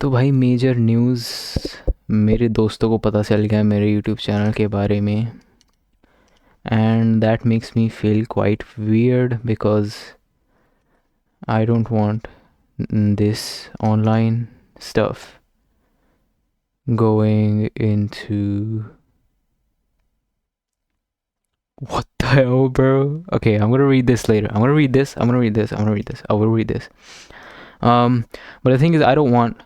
तो भाई major news मेरे दोस्तों को पता चल गया मेरे यूट्यूब चैनल के बारे में. And that makes me feel quite weird because I don't want this online stuff going into. What the hell, bro? Okay, I'm gonna read this later. I'm gonna read this. I'm gonna read this. I'm gonna read this. I will read this. But the thing is, I don't want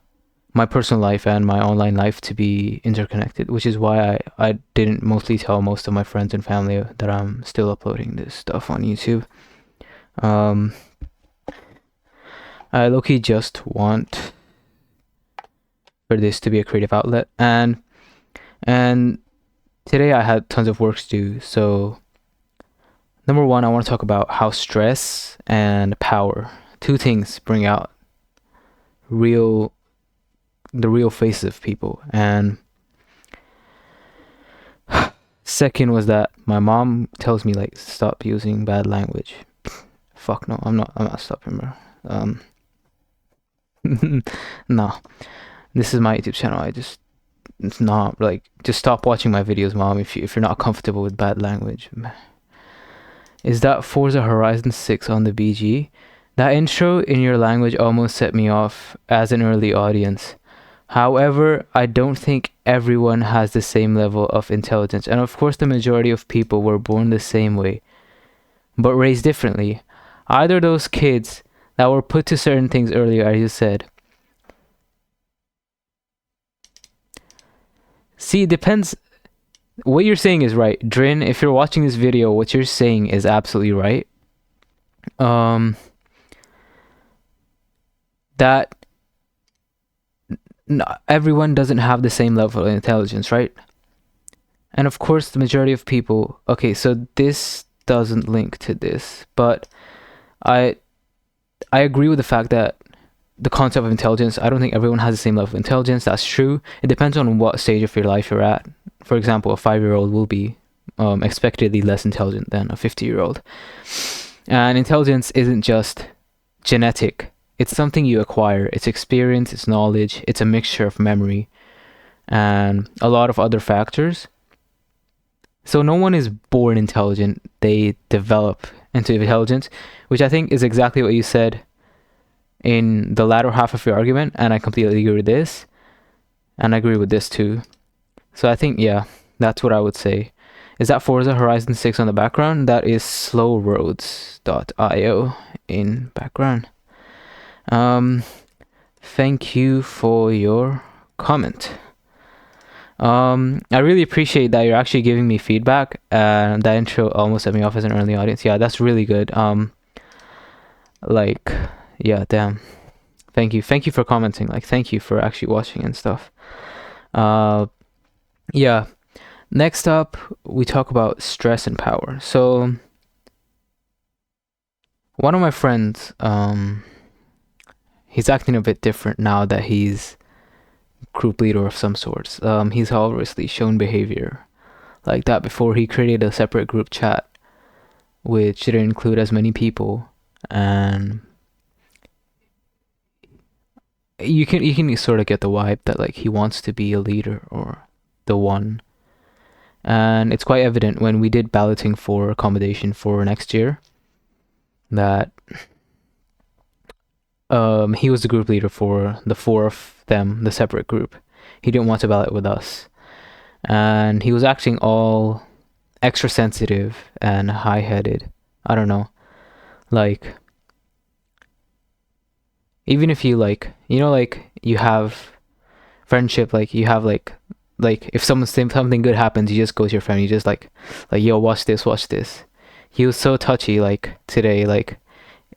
my personal life and my online life to be interconnected, which is why I didn't mostly tell most of my friends and family that I'm still uploading this stuff on YouTube. Um, I low-key just want for this to be a creative outlet, and today I had tons of work to do. So number one, I want to talk about how stress and power, two things, bring out the real face of people. And second was that my mom tells me like stop using bad language. Fuck no, I'm not stopping, bro. No, this is my YouTube channel. It's not like, just stop watching my videos, mom, if you're not comfortable with bad language. Is that Forza Horizon 6 on the BG? That intro in your language almost set me off as an early audience. However, I don't think everyone has the same level of intelligence, and of course the majority of people were born the same way, but raised differently. Either those kids that were put to certain things earlier, as you said. See, it depends. What you're saying is right. Drin, if you're watching this video, what you're saying is absolutely right. That everyone doesn't have the same level of intelligence, right? And of course, the majority of people. Okay, so this doesn't link to this, but I agree with the fact that the concept of intelligence, I don't think everyone has the same level of intelligence. That's true. It depends on what stage of your life you're at. For example, a 5-year-old will be expectedly less intelligent than a 50-year-old. And intelligence isn't just genetic. It's something you acquire. It's experience, it's knowledge, it's a mixture of memory and a lot of other factors. So no one is born intelligent. They develop into intelligence, which I think is exactly what you said in the latter half of your argument, and I completely agree with this, and I agree with this too. So I think, yeah, that's what I would say. Is that Forza Horizon 6 on the background? That is slowroads.io in background. Thank you for your comment. I really appreciate that you're actually giving me feedback, and that intro almost set me off as an early audience. Yeah, that's really good. Like, yeah, damn. Thank you for commenting. Like, thank you for actually watching and stuff. Yeah. Next up, we talk about stress and power. So one of my friends, he's acting a bit different now that he's group leader of some sorts. He's obviously shown behavior like that before. He created a separate group chat which didn't include as many people, and you can sort of get the vibe that like he wants to be a leader or the one. And it's quite evident when we did balloting for accommodation for next year that he was the group leader for the four of them, the separate group. He didn't want to ballot with us, and he was acting all extra sensitive and high-headed. I don't know, like, even if you like, you know, like you have friendship, like you have like if something good happens, you just go to your friend, you just like yo, watch this. He was so touchy like today, like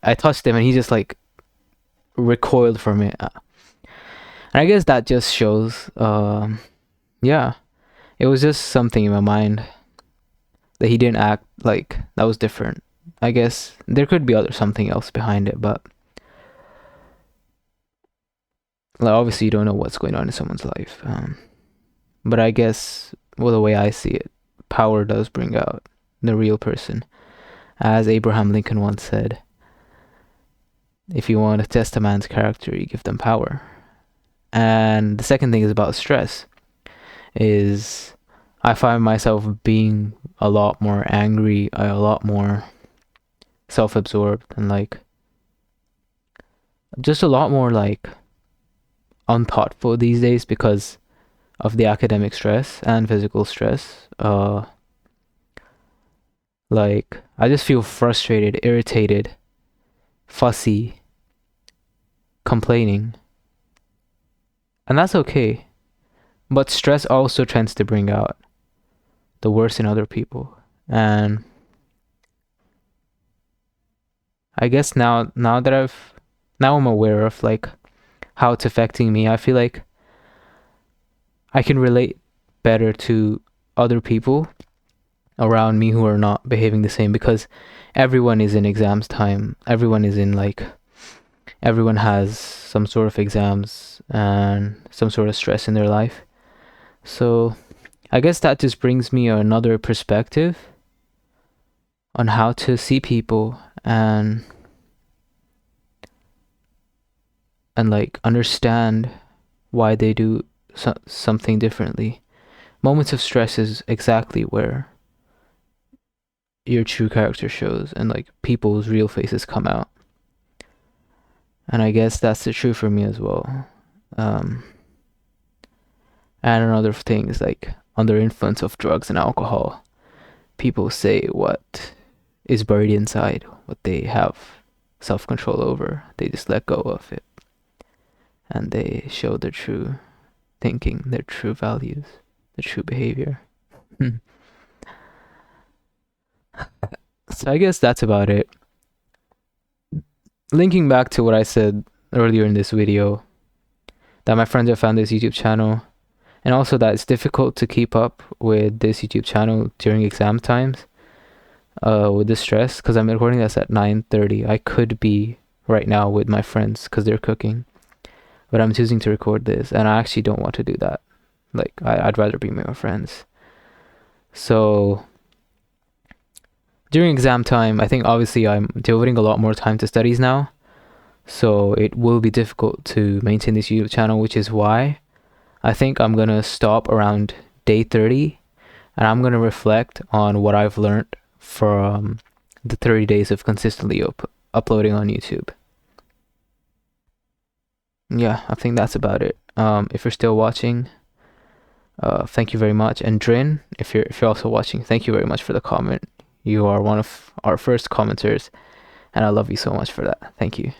I touched him and he just like recoiled from it. And I guess that just shows yeah, it was just something in my mind that he didn't act like that was different. I guess there could be something else behind it, but like obviously you don't know what's going on in someone's life. But I guess, well, the way I see it, power does bring out the real person. As Abraham Lincoln once said, if you want to test a man's character, you give them power. And the second thing is about stress. Is I find myself being a lot more angry, a lot more self-absorbed, and like just a lot more like unthoughtful these days because of the academic stress and physical stress. Like I just feel frustrated, irritated, fussy, complaining. And that's okay. But stress also tends to bring out the worst in other people. And I guess now I'm aware of like how it's affecting me, I feel like I can relate better to other people around me who are not behaving the same, because everyone is in exams time. Everyone has some sort of exams and some sort of stress in their life. So I guess that just brings me another perspective on how to see people and like understand why they do something differently. Moments of stress is exactly where your true character shows and like people's real faces come out. And I guess that's the truth for me as well. And another thing is like under influence of drugs and alcohol, people say what is buried inside, what they have self-control over. They just let go of it. And they show their true thinking, their true values, their true behavior. So I guess that's about it. Linking back to what I said earlier in this video, that my friends have found this YouTube channel, and also that it's difficult to keep up with this YouTube channel during exam times, with the stress, because I'm recording this at 9:30. I could be right now with my friends because they're cooking, but I'm choosing to record this, and I actually don't want to do that. Like, I'd rather be with my friends. So during exam time, I think obviously I'm devoting a lot more time to studies now, so it will be difficult to maintain this YouTube channel, which is why I think I'm gonna stop around day 30, and I'm gonna reflect on what I've learned from the 30 days of consistently uploading on YouTube. Yeah, I think that's about it. If you're still watching, thank you very much. And Drin, if you're also watching, thank you very much for the comment. You are one of our first commenters, and I love you so much for that. Thank you.